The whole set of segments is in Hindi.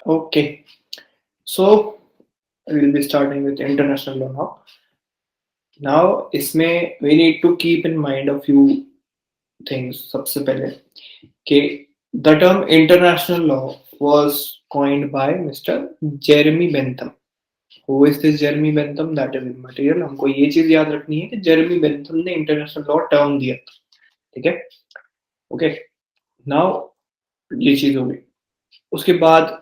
Okay, so we'll be starting with international law now. Now, इसमें we need to keep in mind a few things. सबसे पहले कि the term international law was coined by Mr. Jeremy Bentham. Who is this Jeremy Bentham? That is immaterial. हमको ये चीज याद रखनी है कि जेरेमी बेंथम ने इंटरनेशनल लॉ टर्म दिया था, ठीक है? ओके, नाउ ये चीज हो गई। उसके बाद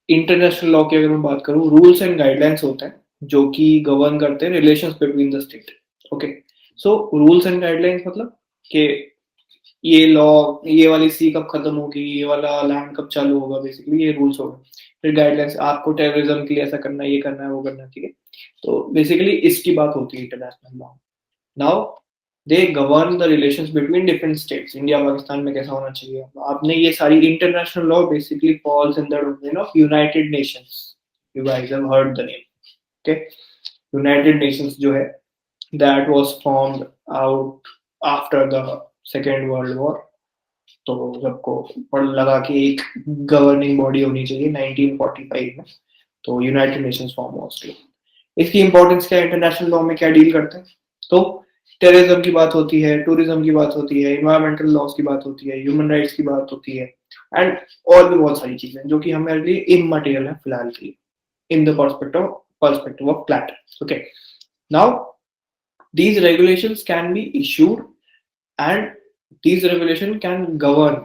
इंटरनेशनल लॉ की अगर मैं बात करूं, रूल्स एंड गाइडलाइंस होते हैं जो कि गवर्न करते हैं relations between the state. Okay, so rules and guidelines मतलब कि ये लॉ, ये वाली सी कब खत्म होगी, ये वाला लैंड कब चालू होगा, बेसिकली ये रूल्स होगा। फिर गाइडलाइंस, आपको टेररिज्म के लिए ऐसा करना है, ये करना है, वो करना है, ठीक है? तो बेसिकली इसकी बात होती है international law. Now they govern the relations between different states. India Pakistan में कैसा होना चाहिए, आपने ये सारी international law basically falls in the domain of United Nations. You guys have heard the name, okay? United Nations जो है, that was formed out after the second world war. तो सबको लगा कि एक गवर्निंग बॉडी होनी चाहिए 1945 में, तो यूनाइटेड नेशंस फॉर्म हुआ उसके। इसकी इंपॉर्टेंस क्या है, इंटरनेशनल लॉ में क्या डील करते हैं? तो टेररिज्म की बात होती है, टूरिज्म की बात होती है, इन्वायरमेंटल लॉस की बात होती है, ह्यूमन राइट्स की बात होती है, एंड और भी बहुत सारी चीजें जो कि हमारे लिए इममटेरियल है फिलहाल के लिए, in the perspective of plat. Okay, now these regulations can be issued and these regulation can govern,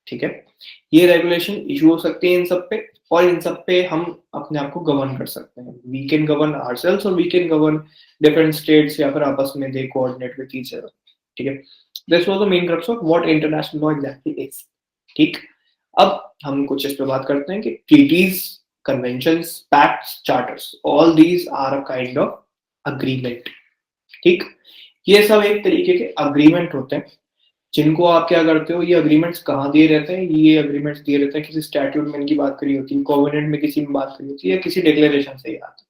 ठीक है? ये रेगुलेशन इशू हो सकती है इन सब पे, और इन सब पे हम अपने आप को गवर्न कर सकते हैं। वी कैन गवर्न आवरसेल्व्स और we can govern different states, या फिर आपस में they coordinate with each other, ठीक है? This was the main crux of what international law exactly is, ठीक? अब हम कुछ इस पे बात करते हैं कि treaties, conventions, pacts, charters, all these are a kind of agreement, ठीक? ये सब एक तरीके के अग्रीमेंट होते हैं जिनको आप क्या करते हो, ये अग्रीमेंट्स कहाँ दिए रहते हैं? ये अग्रीमेंट्स दिए रहते हैं किसी स्टैट्यूट में इनकी बात करी होती है, कोवेनेंट में किसी में बात करी होती है, या किसी डिक्लेरेशन से ही आता है,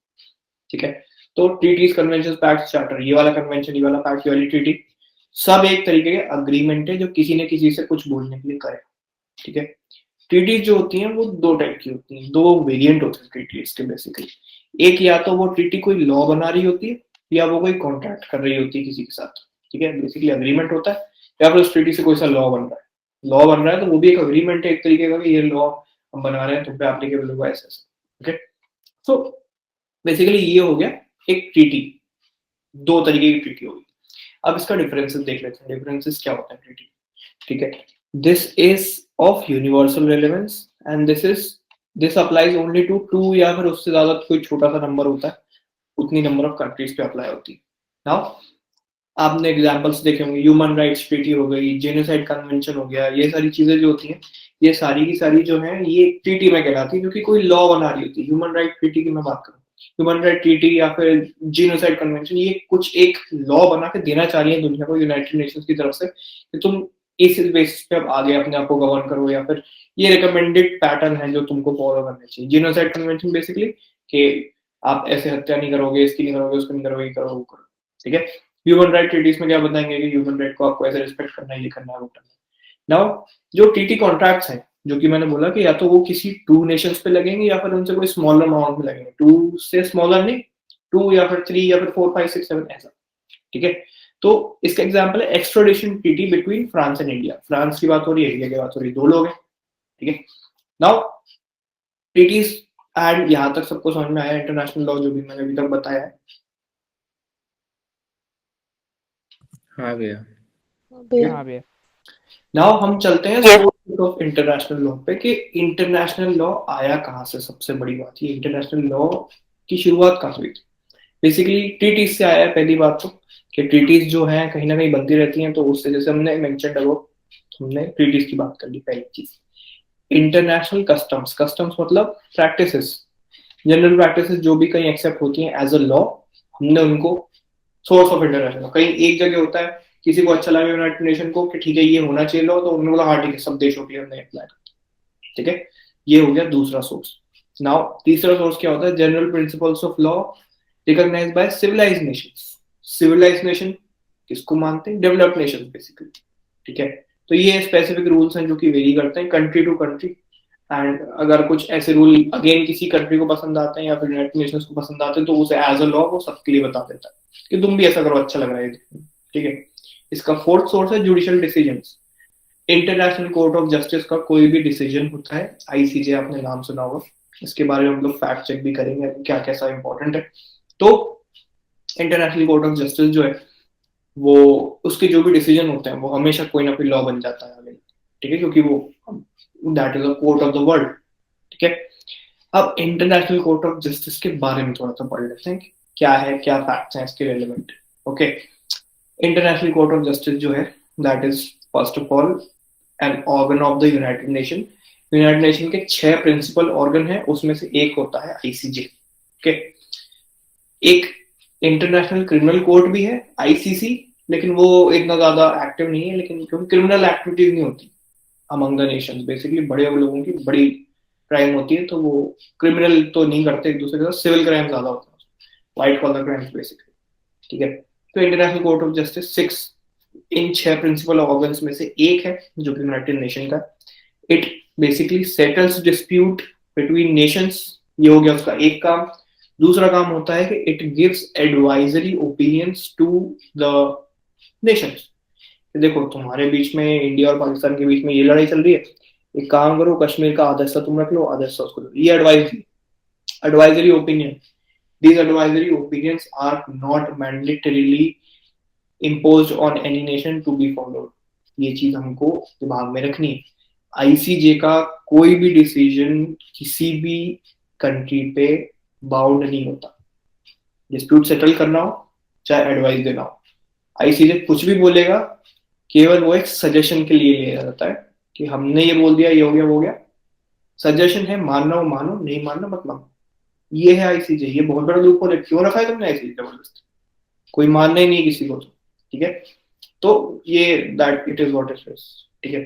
ठीक है? तो ट्रीटीज, कन्वेंशन, पैक्ट, चार्टर, ये वाला कन्वेंशन, ये वाला पैक्ट, ये वाली ट्रीटी, सब एक तरीके के अग्रीमेंट है जो किसी ने किसी से कुछ बोलने के लिए करे, ठीक है? ट्रीटीज जो होती हैं वो दो टाइप की होती हैं, दो वेरिएंट होते हैं ट्रीटीज के बेसिकली। एक, या तो वो ट्रीटी कोई लॉ बना रही होती है, या वो कोई कॉन्ट्रैक्ट कर रही होती है किसी के साथ, ठीक है? बेसिकली अग्रीमेंट होता है, या फिर उस ट्रीटी से कोई सा लॉ बन रहा है। लॉ बन रहा है तो वो भी एक अग्रीमेंट है एक तरीके का, कि ये लॉ हम बना रहे हैं, तुम पे एप्लीकेबल होगा, ऐसा ऐसा, ओके? सो बेसिकली ये हो गया एक ट्रीटी, दो तरीके की ट्रीटी होगी। अब इसका डिफरेंसेस देख लेते हैं, डिफरेंसेस क्या होता है ट्रीटी, ठीक है? This is of universal relevance and this applies only to two, या फिर उससे ज्यादा कोई छोटा सा नंबर होता है, उतनी नंबर ऑफ कंट्रीज पे अप्लाई होती है। नाउ आपने एग्जांपल्स देखे होंगे, ह्यूमन राइट्स ट्रीटी हो गई, जेनोसाइड कन्वेंशन हो गया, ये सारी चीजें जो होती हैं, ये सारी की सारी जो है ये ट्रीटी में कहलाती है, क्योंकि कोई लॉ बना रही होती है। ह्यूमन राइट ट्रीटी की मैं बात करूँ, ह्यूमन राइट ट्रीटी या फिर जेनोसाइड कन्वेंशन, ये कुछ एक लॉ बना के देना चाह रही है दुनिया को यूनाइटेड नेशंस की तरफ से, कि तुम इस बेसिस पे अब आगे अपने आप को गवर्न करो, या फिर ये रिकमेंडेड पैटर्न है जो तुमको फॉलो करना चाहिए। जेनोसाइड कन्वेंशन बेसिकली कि आप ऐसे हत्या नहीं करोगे, इसकी नहीं करोगे, उसको नहीं करोगे, करो, वो करो, ठीक है? ह्यूमन राइट ट्रीटीज में क्या बताएंगे कि ह्यूमन राइट को आपको ऐसे रिस्पेक्ट करना है, ये करना है, वो करना है। नाउ जो ट्रीटी कॉन्ट्रैक्ट्स हैं, जो कि मैंने बोला कि या तो वो किसी टू नेशंस पे लगेंगे, या फिर उनसे कोई स्मॉलर अमाउंट में लगेंगे, टू से स्मॉलर नहीं, टू या फिर थ्री या फिर 4, 5, 6, 7 ऐसा, ठीक है? तो इसका एग्जांपल है extradition treaty between France and India. France की बात हो रही है, इंडिया की बात हो रही है, दो लोग हैं, ठीक है? नाउ ट्रीटीज, एंड यहाँ तक सबको समझ में आया इंटरनेशनल लॉ जो भी मैंने अभी तक बताया है? हाँ भैया। हाँ भैया। नाउ हम चलते हैं सोर्स ऑफ इंटरनेशनल लॉ पे, कि इंटरनेशनल लॉ आया कहाँ से। सबसे बड़ी बात, ये इंटरनेशनल लॉ की शुरुआत कहाँ हुई थी? बेसिकली ट्रीटीज से आया है। पहली बात तो कि ट्रीटीज जो है कहीं ना कहीं बनती रहती हैं, तो उससे, जैसे हमने मेंशन अबव, हमने ट्रीटीज की बात कर ली। पहली चीज, इंटरनेशनल कस्टम्स, कस्टम्स मतलब प्रैक्टिसेस, जनरल प्रैक्टिसेस जो भी कहीं एक्सेप्ट होती हैं एज अ लॉ, हमने उनको सोर्स ऑफ इंटरनेशनल, कहीं एक जगह होता है, किसी को अच्छा लगा यूनाइटेड नेशन को कि ठीक है ये होना चाहिए लॉ, तो उन्होंने बोला हाँ ठीक है, सब देशों के लिए हमने अप्लाई, ठीक है? ये हो गया दूसरा सोर्स। नाउ तीसरा सोर्स क्या होता है? General principles of law recognised by civilised nations. Civilised nation किसको मानते हैं? डेवलप्ड नेशंस बेसिकली, ठीक है? तो ये स्पेसिफिक रूल्स हैं जो कि वेरी करते हैं कंट्री टू कंट्री, एंड अगर कुछ ऐसे रूल अगेन किसी कंट्री को पसंद आते हैं या फिर यूनाइटेड नेशंस को पसंद आते हैं तो उसे एज अ लॉ वो सबके लिए बता देता है कि तुम भी ऐसा करो, अच्छा लग रहा है, ठीक है। इसका फोर्थ सोर्स है judicial decisions. International court of justice का कोई भी डिसीजन होता है, आईसीजे आपने नाम सुना होगा, इसके बारे में हम लोग फैक्ट चेक भी करेंगे क्या कैसा इंपॉर्टेंट है। तो इंटरनेशनल कोर्ट ऑफ जस्टिस जो है वो उसके जो भी डिसीजन होते हैं वो हमेशा कोई ना कोई लॉ बन जाता है आगे, ठीक है, क्योंकि वो that is a court of the world, ठीक है। अब इंटरनेशनल कोर्ट ऑफ जस्टिस के बारे में थोड़ा सा पढ़ लेते हैं कि क्या है, क्या फैक्ट्स हैं इसके relevant. Okay, international court of justice जो है that is first of all an organ of the United nation. United nation के 6 प्रिंसिपल ऑर्गन है, उसमें से एक होता है आईसीजे। ओके, एक इंटरनेशनल क्रिमिनल कोर्ट भी है आईसीसी, लेकिन वो इतना ज्यादा एक्टिव नहीं है, लेकिन क्योंकि क्रिमिनल एक्टिविटीज नहीं होती अमंग द नेशंस, बेसिकली बड़े लोगों की बड़ी क्राइम होती है तो वो क्रिमिनल तो नहीं करते एक दूसरे के साथ, सिविल क्राइम ज्यादा होता है, व्हाइट कॉलर क्राइम्स बेसिकली, ठीक है। तो इंटरनेशनल कोर्ट ऑफ जस्टिस 6 इन 6 प्रिंसिपल ऑर्गन्स में से एक है जो कि यूनाइटेड नेशन का। It basically settles dispute between nations, ये हो गया उसका एक काम। दूसरा काम होता है कि it gives advisory opinions to the nations. देखो तुम्हारे बीच में, इंडिया और पाकिस्तान के बीच में ये लड़ाई चल रही है, एक काम करो, कश्मीर का आधा हिस्सा तुम रख लो, आधा हिस्सा उसको लो, ये advisory opinion. These advisory opinions are not mandatorily imposed on any nation to be followed. ये चीज हमको दिमाग में रखनी है। आईसीजे का कोई भी डिसीजन किसी भी कंट्री पे बाउंड नहीं होता। डिस्प्यूट सेटल करना हो चाहे एडवाइस देना हो, आईसीजे कुछ भी बोलेगा, केवल वो एक सजेशन के लिए लिया जाता है कि हमने ये बोल दिया, ये हो गया वो हो गया, सजेशन है, मानना हो मानो, नहीं मानना मत मानो। ये है आईसीजे। ये बहुत बड़ा लूप होल है, क्यों रखा है तुमने आईसीजे जबरदस्त, कोई मानना ही नहीं है किसी को, ठीक है। तो ये that it is what it is, ठीक है।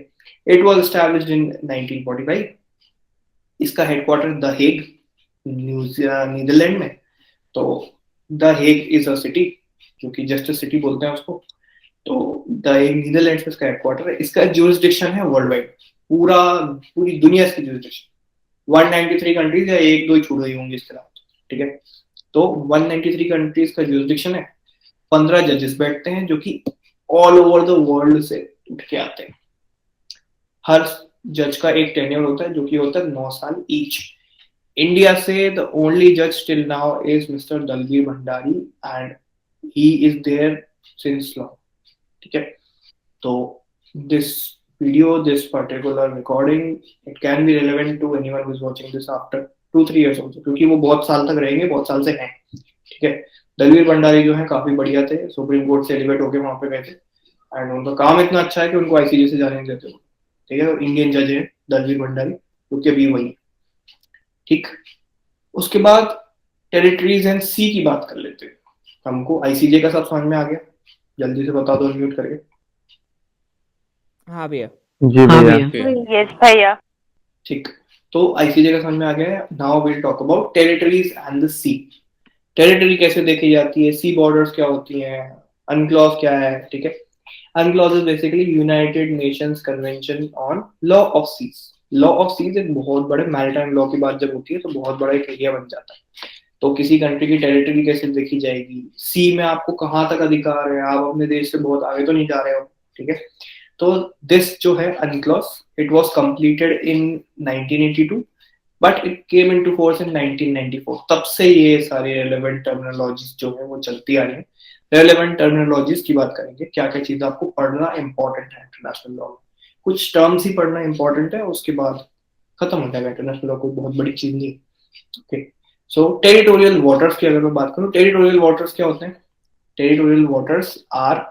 It was established in 1945। इसका हेडक्वार्टर द हेग, नीदरलैंड में। तो the Hague is a city, जो कि जस्टिस सिटी बोलते हैं उसको। तो द हेग नीदरलैंड में इसका हेडक्वार्टर है। इसका जुरिस्डिक्शन है वर्ल्ड वाइड, पूरी दुनिया इसकी जुरिस्डिक्शन। 193 कंट्रीज या एक दो ही छूट गई होंगी इसके अलावा, ठीक है। तो 193 कंट्रीज का जुरिस्डिक्शन है। 15 जजेस बैठते हैं जो कि ऑल ओवर द वर्ल्ड से उठ के आते हैं। हर जज का एक टेन्योर होता है जो कि होता है 9 साल ईच। इंडिया से द ओनली जज till now is mister Dalveer Bhandari and he is there since long, ठीक है। तो this video, this particular recording, it can be relevant to anyone who is watching this after 2-3 years also, क्योंकि वो बहुत साल तक रहेंगे, बहुत साल से हैं, ठीक है। दलवीर भंडारी जो है काफी बढ़िया थे, सुप्रीम कोर्ट से एलिवेट होके वहां पे गए थे एंड उनका काम इतना अच्छा है कि उनको आईसीजे से जाने नहीं देते, ठीक है। इंडियन जज है दलवीर भंडारी, जो कि अभी वही, ठीक। उसके बाद टेरिटरीज एंड सी की बात कर लेते हैं। हमको आईसीजे का सब समझ में आ गया, जल्दी से बता दो म्यूट करके। हाँ भैया। जी भैया। यस भैया। ठीक, तो आईसीजे का समझ में आ गया है। Now will talk about territories and the sea. Territory कैसे देखी जाती है, सी बॉर्डर्स क्या होती हैं, अनक्लॉज क्या है, ठीक है। UNCLOS is basically United Nations convention on law of seas. Law of seas एक बहुत बड़े मैरिटाइम लॉ की बात जब होती है तो बहुत बड़ा एक एरिया बन जाता है। तो किसी कंट्री की टेरिटरी कैसे देखी जाएगी, सी में आपको कहाँ तक अधिकार है, आप अपने देश से बहुत आगे तो नहीं जा रहे हो, ठीक है। तो दिस जो है अनक्लॉज, it was completed in 1982 but it came into force in 1994। तब से ये सारी रेलेवेंट टर्मिनोलॉजीज जो है वो चलती आ रही है। रेलेवेंट टर्मिनोलॉजीज की बात करेंगे, क्या क्या चीज आपको पढ़ना इंपॉर्टेंट है इंटरनेशनल लॉ में। कुछ टर्म्स ही पढ़ना इंपॉर्टेंट है, उसके बाद खत्म हो जाएगा। इंटरनेशनल लॉ कोई बहुत बड़ी चीज नहीं, ओके। सो टेरिटोरियल वाटर्स की अगर मैं बात करूं, टेरिटोरियल वाटर्स क्या होते हैं? Territorial waters are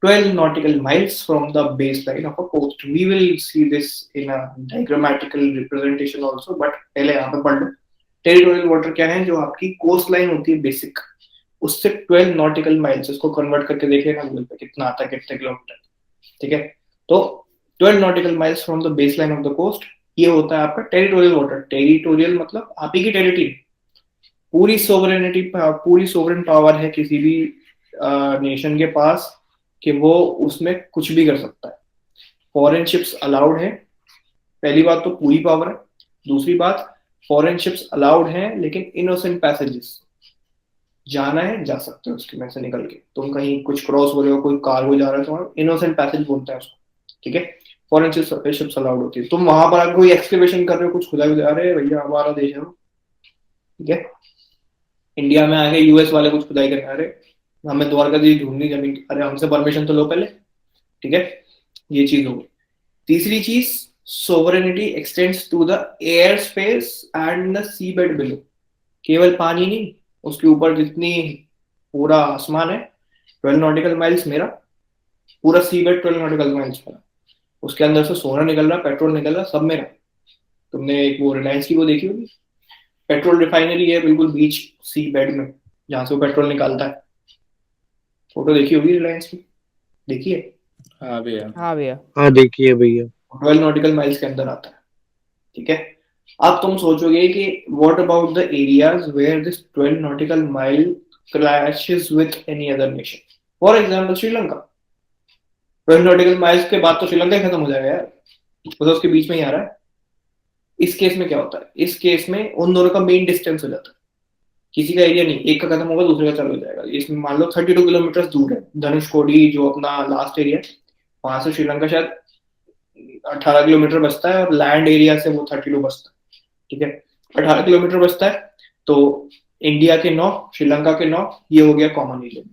12 nautical miles from the baseline of a coast. We will see this in a diagrammatical representation also, but पहले यहाँ पे पढ़ लो। टेरिटोरियल वाटर क्या है? जो आपकी कोस्ट लाइन होती है बेसिक, उससे 12 nautical miles, इसको कन्वर्ट करके देख लेना गूगल पे कितना आता है, कितने किलोमीटर, ठीक है। तो 12 nautical miles from the baseline of the coast, ये होता है आपका टेरिटोरियल वाटर। टेरिटोरियल मतलब आप ही की टेरिटरी, पूरी सोवरेनिटी, पूरी सोवरेन पावर है किसी भी नेशन के पास कि वो उसमें कुछ भी कर सकता है। फॉरेन शिप्स अलाउड है, पहली बात तो पूरी पावर है। दूसरी बात, फॉरेन शिप्स अलाउड हैं लेकिन इनोसेंट पैसेजेस, जाना है जा सकते हो उसके में से निकल के। तुम कहीं कुछ क्रॉस हो रहे हो, कोई कार्गो जा रहा है, तुम्हारा इनोसेंट पैसेज बोलते हैं उसको, ठीक है। फॉरेन शिप्स अलाउड होती है। तुम वहां पर अगर कोई एक्सकवेशन कर रहे हो, कुछ खुदाई जा रहे हैं, भैया हमारा देश है वो, ठीक है। इंडिया में आके यूएस वाले कुछ खुदाई करने आ रहे, हमें द्वारकाधीश ढूंढनी जमीन, अरे हमसे परमिशन तो लो पहले, ठीक है। ये चीज होगी। तीसरी चीज, sovereignty extends to the air space and the sea bed below. केवल पानी नहीं, उसके ऊपर जितनी पूरा आसमान है, 12 नॉटिकल माइल्स मेरा, पूरा सी बेड 12 नॉटिकल माइल्स मेरा, उसके अंदर से सोना निकल रहा, पेट्रोल निकल रहा, सब मेरा। तुमने एक वो रिलायंस की वो देखी होगी, पेट्रोल रिफाइनरी है बिल्कुल बीच सी बेड में, जहां से वो पेट्रोल निकालता है। फोटो देखी होगी रिलायंस की, देखिए। हाँ भैया। हाँ भैया। हाँ देखिए भैया। 12 नॉटिकल माइल्स के अंदर आता है, ठीक है। अब तुम सोचोगे कि what about the areas where this 12 nautical mile clashes with any other nation, for example Sri Lanka. 12 nautical miles के बाद तो श्रीलंका ही खत्म हो जाएगा यार, वो तो उसके बीच में ही आ रहा है। इस केस में क्या होता है, इस केस में उन दोनों का मेन डिस्टेंस हो जाता है, किसी का एरिया नहीं, एक का खत्म होगा दूसरे का चालू हो जाएगा। इसमें मान लो 32 किलोमीटर दूर है धनुषकोडी जो अपना लास्ट एरिया, वहां से श्रीलंका शायद 18 किलोमीटर बचता है, और लैंड एरिया से वो 32 बचता है, ठीक है। 18 किलोमीटर बचता है, तो इंडिया के 9, श्रीलंका के 9, ये हो गया कॉमन एरिया।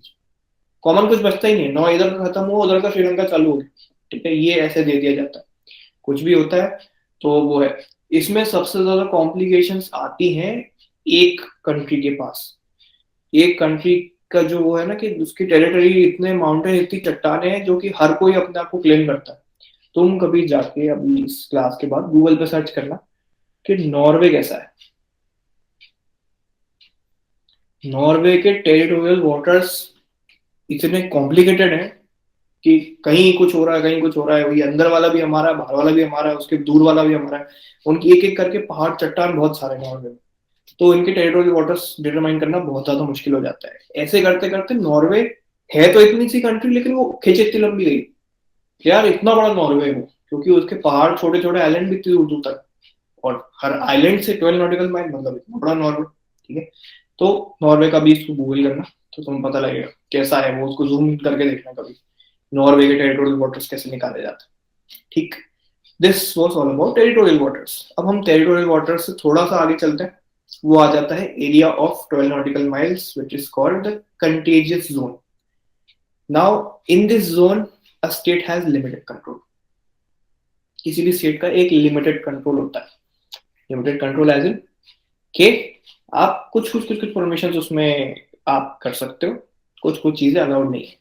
कॉमन कुछ बचता ही नहीं है, 9 इधर का खत्म हुआ, उधर का श्रीलंका चालू हो गया, ठीक है। ये ऐसे दे दिया जाता है, कुछ भी होता है तो वो है। इसमें सबसे ज्यादा कॉम्प्लिकेशंस आती हैं एक कंट्री के पास। एक कंट्री का जो वो है ना कि उसकी टेरिटरी, इतने माउंटेन, इतनी चट्टाने हैं जो कि हर कोई अपने आप को क्लेम करता है। तुम कभी जाके अभी इस क्लास के बाद गूगल पे सर्च करना कि नॉर्वे कैसा है। नॉर्वे के टेरिटोरियल वाटर्स इतने कॉम्प्लिकेटेड हैं कि कहीं कुछ हो रहा है, कहीं कुछ हो रहा है, वही अंदर वाला भी हमारा है, बाहर वाला भी हमारा है, उसके दूर वाला भी हमारा है। उनकी एक एक करके पहाड़ चट्टान बहुत सारे नॉर्वे में, तो इनके टेरिटोरियल वाटर्स डिटरमाइन करना बहुत ज्यादा मुश्किल हो जाता है। ऐसे करते करते नॉर्वे है तो इतनी सी कंट्री, लेकिन वो खींचे इतनी लंबी गई यार, इतना बड़ा नॉर्वे हो, क्योंकि उसके पहाड़, छोटे छोटे आइलैंड भी इतनी दूर दूर तक, और हर आइलैंड से 12 नॉटिकल माइल, मतलब इतना बड़ा नॉर्वे, ठीक है। तो नॉर्वे का भी इसको गूगल करना तो तुम्हें पता लगेगा कैसा है वो, उसको जूम करके देखना कभी, नॉर्वे के टेरिटोरियल वाटर्स कैसे निकाले जाते हैं, ठीक। This was all about territorial waters. अब हम टेरिटोरियल वाटर्स से थोड़ा सा आगे चलते हैं, वो आ जाता है area of 12 nautical miles which is called the contagious zone. Now in this zone a state has limited control. किसी भी स्टेट का एक लिमिटेड कंट्रोल होता है। लिमिटेड कंट्रोल एज इन के आप कुछ परमिशन उसमें आप कर सकते हो, कुछ चीजें अलाउड नहीं है।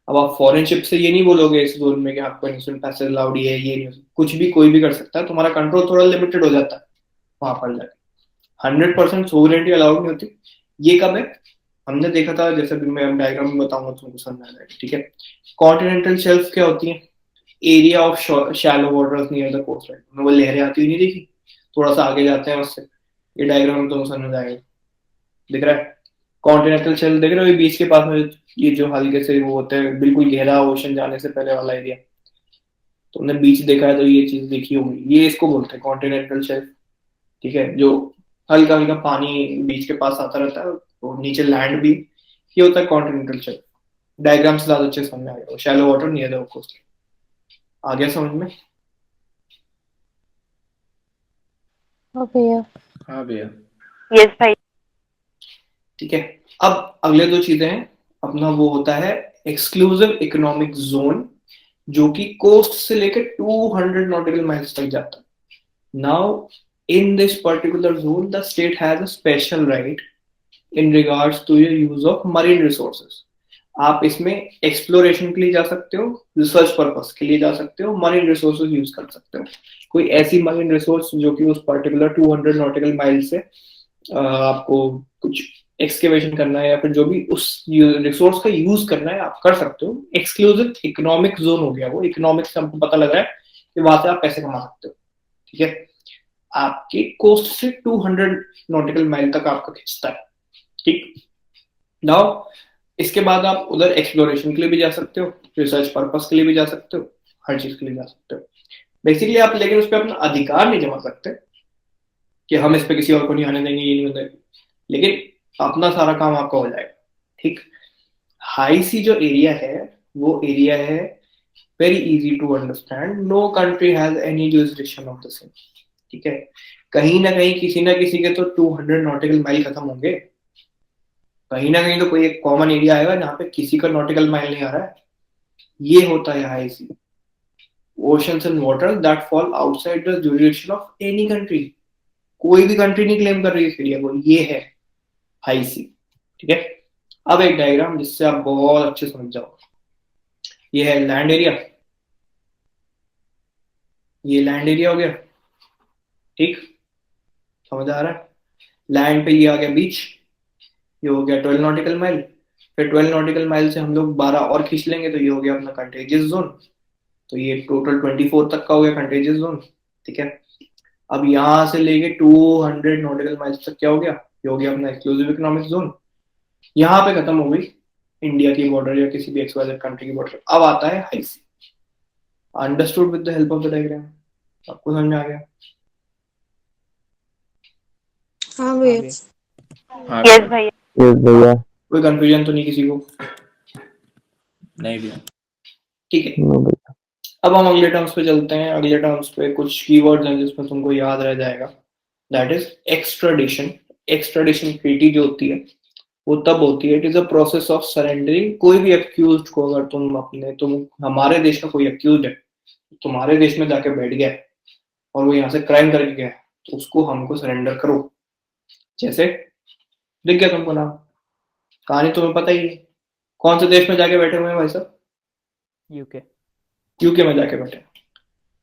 अब आप फॉरेन शिप से ये नहीं बोलोगे इस जोन में कि आपको इंस्टेंट पैसेज अलाउड है, ये नहीं, कुछ भी कोई भी कर सकता है, तुम्हारा कंट्रोल थोड़ा लिमिटेड हो जाता है वहां पर जाके। 100% सोवरेनिटी अलाउड नहीं होती। ये कब है, हमने देखा था, जैसे भी मैं डायग्राम में बताऊंगा तुमको समझ आ जाएगा, ठीक है। कॉन्टिनेंटल शेल्फ क्या होती है, area of shallow waters near the coast line, वो लहरें आती हुई नहीं देखी, थोड़ा सा आगे जाते हैं उससे, ये डायग्राम में तुमको समझ आएगा, दिख रहा है। कॉन्टिनेंटल शेल्फ देख रहे हो, बीच के पास में ये जो हल्के से वो होते हैं, बिल्कुल गहरा ओशन जाने से पहले वाला एरिया, तुमने बीच देखा है तो ये चीज देखी होगी, ये इसको बोलते हैं कॉन्टिनेंटल शेल्फ, ठीक है। जो हल्का हल्का पानी बीच के पास आता रहता है, तो नीचे लैंड भी, ये होता है कॉन्टिनेंटल शेल्फ। डायग्राम से ज्यादा अच्छे समझ में आएगा, shallow water near the coast. आ गया समझ में? हाँ भैया। हाँ भैया। यस भाई। ठीक है। अब अगले दो चीजें हैं, अपना वो होता है एक्सक्लूसिव इकोनॉमिक जोन, जो कि कोस्ट से लेकर 200 नॉटिकल माइल्स तक जाता है। Now in this particular zone the state has a special right in regards to your use of marine resources. आप इसमें एक्सप्लोरेशन के लिए जा सकते हो, रिसर्च पर्पस के लिए जा सकते हो, मरीन रिसोर्सेज यूज कर सकते हो। कोई ऐसी मरीन रिसोर्स जो कि उस पर्टिकुलर 200 नॉटिकल माइल से आपको कुछ एक्सकेवेशन करना है, या फिर जो भी उस रिसोर्स का यूज करना है, आप कर सकते हो। एक्सक्लूसिव इकोनॉमिक जोन हो गया वो, इकोनॉमिक से हमको पता लग रहा है कि वहां से आप पैसे कमा सकते हो, ठीक है। आपकी कोस्ट से 200 नॉटिकल माइल तक आपका खींचता है, ठीक। नाउ इसके बाद आप उधर एक्सप्लोरेशन के लिए भी जा सकते हो, रिसर्च पर्पस के लिए भी जा सकते हो, हर चीज के लिए जा सकते हो बेसिकली आप, लेकिन उस पर अपना अधिकार नहीं जमा सकते। कि हम इस पे किसी और को नहीं आने देंगे, ये नहीं होता, लेकिन अपना सारा काम आपका हो जाएगा। ठीक। हाई सी जो एरिया है वो एरिया है very easy to understand, no country has any jurisdiction of the same. ठीक है, कहीं ना कहीं किसी ना किसी के तो 200 नॉटिकल माइल खत्म होंगे, कहीं ना कहीं तो कोई एक कॉमन एरिया आएगा जहाँ पे किसी का नॉटिकल माइल नहीं आ रहा है। ये होता है high sea, oceans and water that fall outside the jurisdiction of any country. कोई भी कंट्री नहीं क्लेम कर रही है इस एरिया को, ये है हाई सी। ठीक है, अब एक डायग्राम जिससे आप बहुत अच्छे समझ जाओ। ये है लैंड एरिया, ये लैंड एरिया हो गया। ठीक, समझ आ रहा है? लैंड पे ये आ गया बीच, ये हो गया 12 नॉटिकल माइल। फिर 12 नॉटिकल माइल से हम लोग 12 और खींच लेंगे तो ये हो गया अपना कंटेजियस जोन। तो ये टोटल 24 तक का हो गया कंटेजियस जोन। ठीक है, अब यहाँ से लेके 200 नॉटिकल माइल्स तक क्या हो गया, ये हो गया अपना एक्सक्लूसिव इकोनॉमिक जोन। यहाँ पे खत्म हो गई इंडिया की बॉर्डर या किसी भी एक्सवाइजेड कंट्री की बॉर्डर। अब आता है high sea. Understood with the help of the diagram? आपको समझ में आ गया? हाँ हाँ भैया। भैया। हाँ यस भैया। भैया। यस भैया। कोई कंफ्यूजन तो नहीं किसी को? नहीं भैया। ठीक है, नो भैया। अब हम अगले टर्म्स पे चलते हैं। अगले टर्म्स पे कुछ कीवर्ड्स हैं जिसमें तुमको याद रह जाएगा, that is extradition. Extradition treaty जो होती है वो तब होती है, it is a process of surrendering. कोई भी एक्यूज को अगर तुम हमारे देश का कोई एक्यूज है, तुम्हारे देश में जाके बैठ गया है और वो यहाँ से क्राइम करके गया है, तो उसको हमको सरेंडर करो। जैसे दिख गया तुमको नाम, कहानी तुम्हें पता ही है। कौन से देश में जाके बैठे हुए हैं भाई साहब? यूके। यूके में जाके बैठे।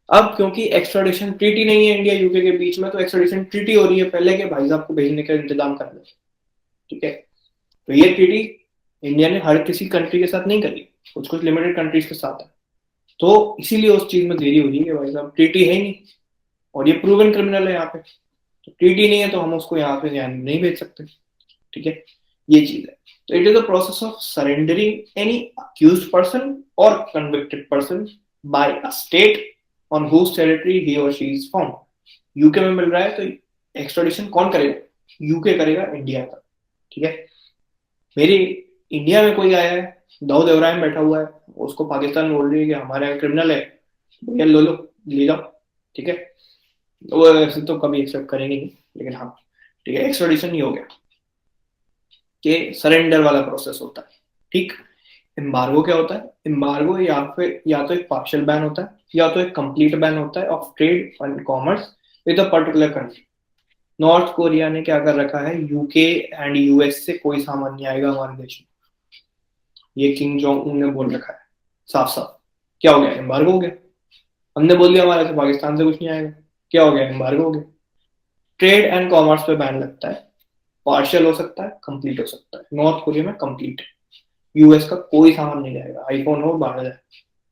अब क्योंकि एक्स्ट्राडिशन ट्रीटी नहीं है इंडिया यूके के बीच में, तो एक्स्ट्राडिशन ट्रीटी हो रही है पहले के भाई साहब को भेजने का इंतजाम कर दो। ठीक है, तो ये ट्रीटी इंडिया ने हर किसी कंट्री के साथ नहीं करी, कुछ कुछ लिमिटेड कंट्रीज के साथ है। तो इसीलिए उस चीज में देरी हो रही है कि भाई साहब ट्रीटी है ही नहीं, और ये प्रूवन क्रिमिनल है यहाँ पे, तो ट्रीटी नहीं है तो हम उसको यहाँ पे नहीं भेज सकते। ठीक है, ये चीज है। तो it is the process of surrendering any accused person और convicted person by a state on whose territory he or she is found। UK में मिल रहा है तो एक्स्ट्राडिशन कौन करेगा? यूके करेगा इंडिया का। ठीक है, मेरी इंडिया में कोई आया है, दाऊद इब्राहिम बैठा हुआ है, उसको पाकिस्तान बोल रही है कि हमारे यहाँ क्रिमिनल है, भैया लो लो ले जाओ। ठीक है, वो ऐसे तो कभी एक्सेप्ट करेंगे नहीं, लेकिन हाँ ठीक है, एक्स्ट्राडिशन ये हो गया कि सरेंडर वाला प्रोसेस होता है। ठीक, एम्बार्गो क्या होता है? एम्बार्गो या तो एक पार्शियल बैन होता है या तो एक कंप्लीट बैन होता है of trade and commerce with a particular country. North Korea ने क्या कर रखा है, यूके एंड यूएस से कोई सामान नहीं आएगा हमारे देश में, ये किंग जोंग उन ने बोल रखा है साफ साफ। क्या हो गया? एम्बार्गो हो गया। हमने बोल दिया हमारे से पाकिस्तान से कुछ नहीं आएगा, क्या हो गया? एम्बार्गो हो गया। ट्रेड एंड कॉमर्स पे बैन लगता है, पार्शियल हो सकता है, कंप्लीट हो सकता है। नॉर्थ कोरिया में कंप्लीट है, यूएस का कोई सामान नहीं जाएगा, आईफोन हो बाहर जाए,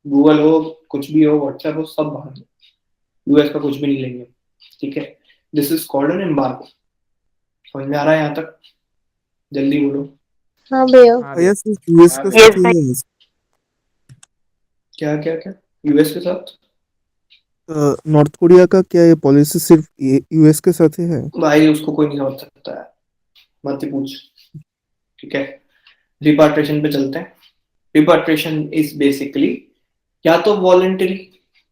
गूगल हो, कुछ भी हो, व्हाट्सएप हो, सब बाहर जाए, यूएस का कुछ भी नहीं लेंगे। ठीक है, this is called an embargo. समझ में आ रहा है यहाँ तक? जल्दी बोलो। हाँ भैया। हाँ भैया। यस यूएस के Yes, साथ ही है। क्या क्या क्या यूएस के साथ? नॉर्थ कोरिया का क्या ये पॉलिसी सिर्फ यूएस के साथ ही है? भाई उसको कोई नहीं समझ सकता है, मत ही पूछ। ठीक है, रिपाट्रिएशन पे चलते हैं। रिपाट्रिएशन इज बेसिकली या तो वॉलंटरी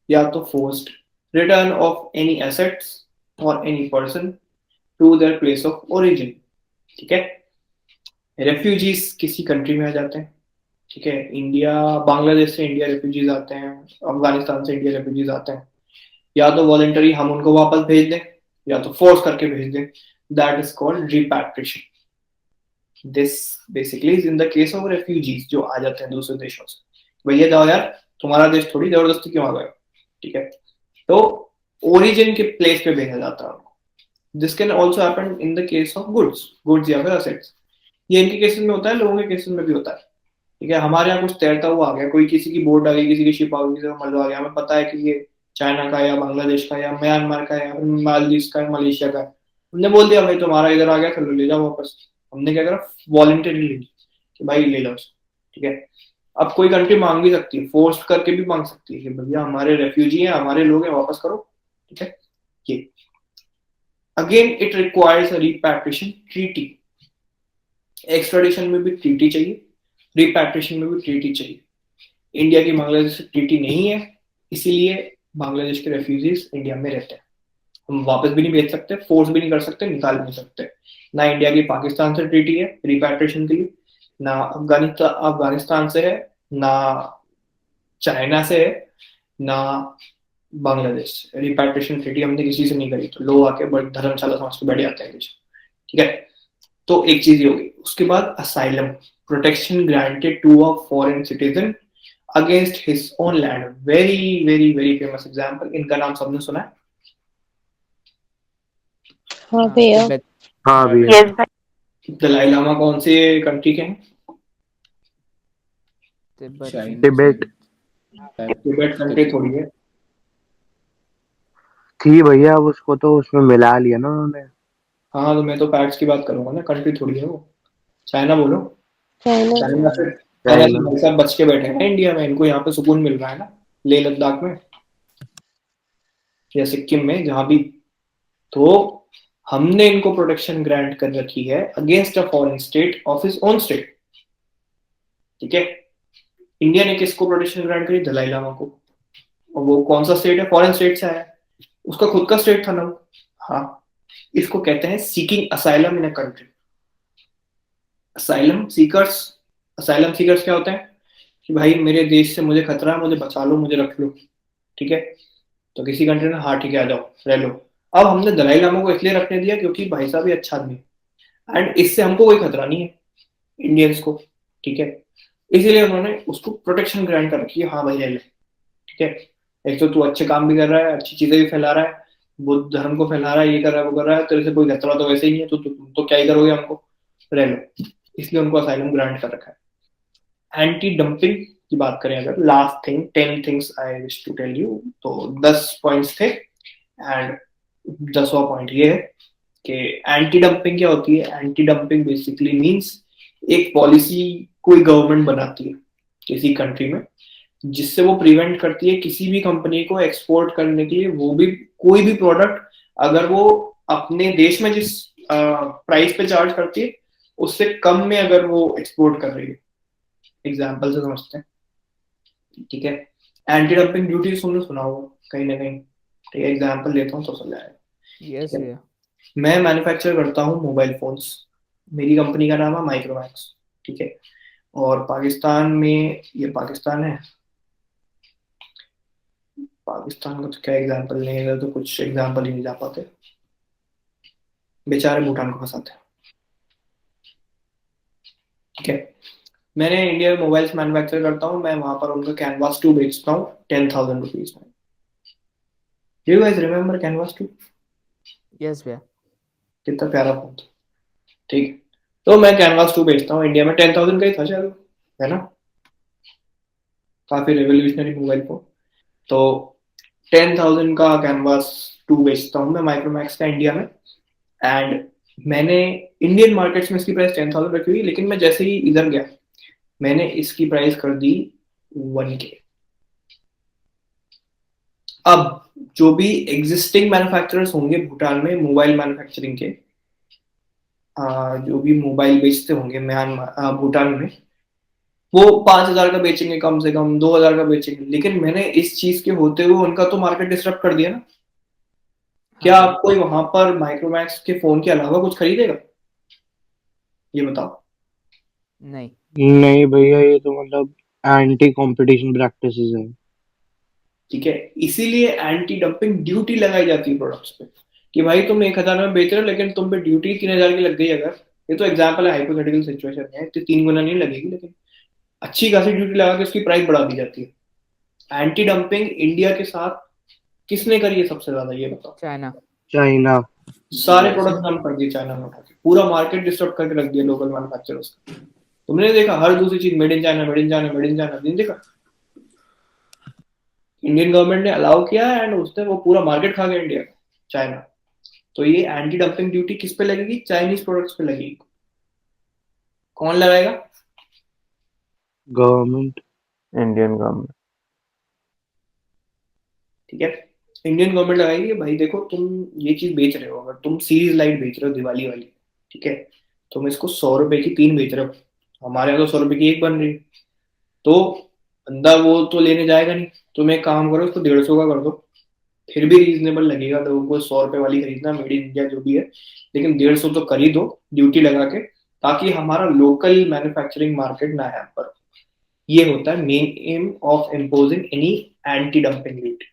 या तो forced return of any assets और any person to their place of origin. ठीक है, रेफ्यूजीज किसी कंट्री में आ जाते हैं। ठीक है, इंडिया, बांग्लादेश से इंडिया रेफ्यूजीज आते हैं, अफगानिस्तान से इंडिया रेफ्यूजीज आते हैं, या तो वॉलंटरी हम उनको वापस भेज दें या तो फोर्स करके भेज दें, that is called repatriation. This basically is in the case of refugees जो आ जाते हैं दूसरे देशों से, भैया जाओ यार, तुम्हारा देश थोड़ी जबरदस्ती क्यों आ गए। ठीक है, तो ओरिजिन के प्लेस पे भेजा जाता है उनको। This can also happen in the case of goods या फिर असेट्स। ये इनके केसेस में होता है, लोगों के केसेस में भी होता है। ठीक है, हमारे यहाँ कुछ तैरता हुआ आ गया, कोई किसी की बोट आ गई, किसी की शिप आ गई, किसी का मर्द आ गया, हमें पता है कि ये चाइना का या बांग्लादेश का या म्यांमार का या मालदीव का या मलेशिया का है। हमने बोल दिया भाई तुम्हारा इधर आ गया, चलो ले जाओ वापस। हमने क्या करा, वॉलंटरी ले ली कि भाई ले जाओ। ठीक है, अब कोई कंट्री मांग भी सकती है, फोर्स करके भी मांग सकती है कि भैया हमारे रेफ्यूजी हैं, हमारे लोग हैं, वापस करो। ठीक है, ये again it requires a repatriation treaty. Extradition में भी ट्रीटी चाहिए, रिपैट्रिएशन में भी ट्रीटी चाहिए। इंडिया की बांग्लादेश से ट्रीटी नहीं है, इसीलिए बांग्लादेश के रेफ्यूजीज इंडिया में रहते हैं। हम वापस भी नहीं भेज सकते, फोर्स भी नहीं कर सकते, निकाल भी नहीं सकते। ना इंडिया की पाकिस्तान से ट्रीटी है रिपैट्रिएशन के लिए, ना अफगानिस्तान से है, ना चाइना से है, ना बांग्लादेश। रिपैट्रिएशन ट्रीटी हमने किसी से नहीं करी, तो लोग आके बड़ी धर्मशाला समझ के बैठ जाते हैं। ठीक है, तो एक चीज ये होगी। उसके बाद asylum, protection granted to a foreign citizen against his own land. Very very very famous example, इनका नाम सबने सुना है? हाँ भैया। तिब्बत। हाँ भैया। दलाई लामा कौन से कंट्री के हैं? तिब्बत। तिब्बत। तिब्बत कंट्री थोड़ी है। थी भैया, अब उसको तो उसमें मिला लिया ना उन्होंने। हाँ, तो मैं तो फैक्ट्स की बात करूंगा ना, कंट्री थोड़ी है वो। चाइना बोलो। चाइना। चाइना से भाई साहब बच के बैठे हैं ना इंडिया में, इनको यहाँ पे सुकून मिल रहा है ना, लेह लद्दाख में या सिक्किम में, जहां भी। तो हमने इनको प्रोटेक्शन ग्रांट कर रखी है against a foreign state of his own state. ठीक है, इंडिया ने किसको प्रोटेक्शन ग्रांट करी? दलाई लामा को। और वो कौन सा स्टेट है? फॉरेन स्टेट से आया, उसका खुद का स्टेट था ना वो। हाँ, इसको कहते हैं seeking asylum in a country. Asylum seekers, asylum seekers क्या होते हैं कि भाई मेरे देश से मुझे खतरा है, मुझे बचा लो, मुझे रख लो। ठीक है, तो किसी कंट्री ने हाँ ठीक है आ जाओ रह लो। अब हमने दलाई लामा को इसलिए रखने दिया क्योंकि भाई साहब ये अच्छा आदमी है एंड इससे हमको कोई खतरा नहीं है इंडियंस को। ठीक है, इसीलिए उन्होंने उसको प्रोटेक्शन ग्रांट कर रखी है। हाँ भाई रह ले। ठीक है, एक तो तू अच्छे काम भी कर रहा है, अच्छी चीजें भी फैला रहा है, बुद्ध धर्म को फैला रहा है, ये कर रहा है, वो कर रहा है, तेरे से कोई खतरा तो वैसे ही नहीं है, तो क्या ही करोगे हमको, रह लो। इसलिए उनको असाइलम ग्रांट कर रखा है। एंटी डंपिंग की बात करें अगर, last thing, 10 things I wish to tell you, तो 10 पॉइंट्स थे एंड 10वां पॉइंट ये है कि एंटी डंपिंग क्या होती है। एंटी डंपिंग बेसिकली मींस एक पॉलिसी कोई गवर्नमेंट बनाती है किसी कंट्री में, जिससे वो प्रिवेंट करती है किसी भी कंपनी को एक्सपोर्ट करने के लिए, वो भी कोई भी प्रोडक्ट अगर वो अपने देश में जिस प्राइस पे चार्ज करती है उससे कम में अगर वो एक्सपोर्ट कर रही है। एग्जाम्पल से समझते हैं। ठीक है, एंटी डंपिंग ड्यूटी तुमने सुना होगा कहीं ना कहीं। ठीक है, एग्जाम्पल लेता हूँ तो समझ आएगा। यस भैया। मैं मैन्युफैक्चर करता हूँ मोबाइल फोन्स, मेरी कंपनी का नाम है माइक्रोमैक्स। ठीक है, और पाकिस्तान में, ये पाकिस्तान है, पाकिस्तान का तो क्या एग्जाम्पल नहीं है, तो कुछ एग्जाम्पल ही नहीं जा पाते, बेचारे भूटान को फंसाते हैं। ठीक है, मैंने इंडिया में मोबाइल्स मैन्युफैक्चर करता हूँ, मैं वहां पर उनका कैनवास 2 बेचता हूँ 10,000 रुपीज में। You guys remember canvas 2? Yes भैया। कितना प्यारा फोन था। ठीक है, तो मैं कैनवास 2 बेचता हूँ इंडिया में, 10,000 का ही था शायद, है ना, काफी रेवोल्यूशनरी मोबाइल फोन। तो 10,000 का कैनवास 2 बेचता हूँ मैं माइक्रोमैक्स का इंडिया में। एंड मैंने इंडियन मार्केट्स में इसकी प्राइस 10,000 रखी हुई, लेकिन मैं जैसे ही इधर गया मैंने इसकी प्राइस कर दी 1K। अब जो भी एग्जिस्टिंग मैन्युफैक्चरर्स होंगे भूटान में मोबाइल मैन्युफैक्चरिंग के, जो भी मोबाइल बेचते होंगे म्यांमार भूटान में, वो 5,000 का बेचेंगे, कम से कम 2,000 का बेचेंगे। लेकिन मैंने इस चीज के होते हुए उनका तो मार्केट डिस्टर्ब कर दिया ना। क्या हाँ आप कोई वहां पर माइक्रोमैक्स के फोन के अलावा कुछ खरीदेगा? ये बताओ। नहीं। नहीं भैया, ये तो मतलब एंटी कंपटीशन प्रैक्टिसेस है। ठीक है, इसीलिए एंटी डंपिंग ड्यूटी लगाई जाती है प्रोडक्ट्स पे, कि भाई तुम 1,000 में बेच रहे हो लेकिन तुम पे ड्यूटी 3,000 की लग गई अगर, ये तो एग्जाम्पल है, हाइपोथेटिकल सिचुएशन है, तो 3 गुना नहीं लगेगी, लेकिन अच्छी खासी ड्यूटी लगा के उसकी प्राइस बढ़ा दी जाती है। एंटी डंपिंग इंडिया के साथ किसने करी है सबसे ज्यादा, ये बताओ। चाइना। चाइना। सारे प्रोडक्ट कम कर दिए चाइना ने उठा के, पूरा मार्केट डिस्टर्ब करके रख दिया लोकल मैन्युफैक्चरर्स का। तुमने नहीं देखा हर दूसरी चीज made in China, made in China, made in China, नहीं देखा? इंडियन गवर्नमेंट ने अलाउ किया एंड उसने वो पूरा मार्केट खा गया इंडिया का, चाइना। तो ये एंटी डंपिंग ड्यूटी किस पे लगेगी? चाइनीज प्रोडक्ट्स पे लगेगी। कौन लगाएगा? गवर्नमेंट। Indian government. ठीक है, इंडियन गवर्नमेंट लगाएगी भाई देखो तुम ये चीज बेच रहे हो, अगर तुम सीरीज लाइट बेच रहे हो दिवाली वाली, ठीक है, तुम इसको 100 रुपए की 3 बेच रहे हो, हमारे यहाँ तो 100 रुपए की एक बन रही है, तो बंदा वो तो लेने जाएगा नहीं। तुम एक काम करो उसको 150 का कर दो, फिर भी रीजनेबल लगेगा लोगों को 100 रुपए वाली खरीदना, मेड इन इंडिया जो भी है, लेकिन 150 तो कर ही दो ड्यूटी लगा के, ताकि हमारा लोकल मैन्युफैक्चरिंग मार्केट ना हैम्पर। ये होता है main M of imposing any anti dumping duty.